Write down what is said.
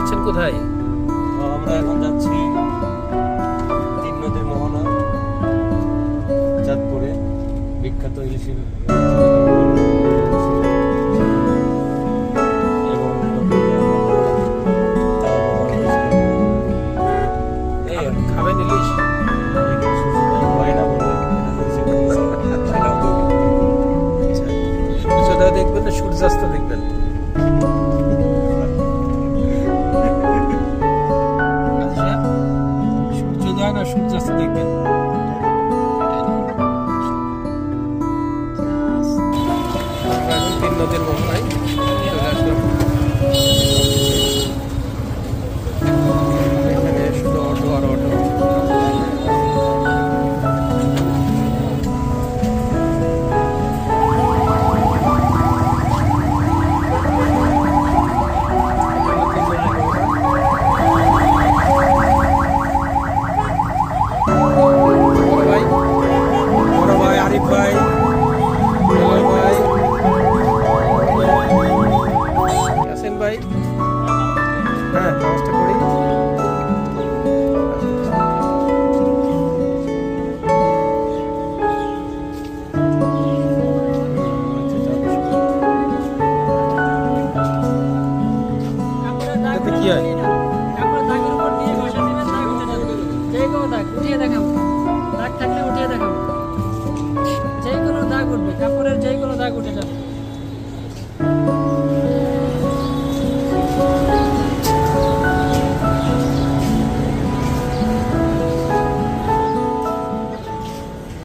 যাচ্ছেন কোথায়? আমরা এখন যাচ্ছি তিন নদীর মোহনা চাঁদপুরে, বিখ্যাত ইলিশের খাবেন ইলিশ? হয় না বলে সূর্যোদয় দেখবেন না সূর্যাস্ত দেখবেন? সূর্যোদয় না সূর্যাস্ত দেখবেন? আমরা এখন তিন নদীর মোহনায় চলে আসলাম। এখানে শুধু অটো আর অটো। বড় ভাই আরিফ ভাই, দুলাল ভাই, ইয়াসিন ভাই, হ্যাঁ নামাজটা করি। এতে কি হয়? দাগ থাকলে উঠিয়ে দেখাবো, যে কোনো দাগ উঠবে, কাপড়ের যে কোনো দাগ উঠে যাবে।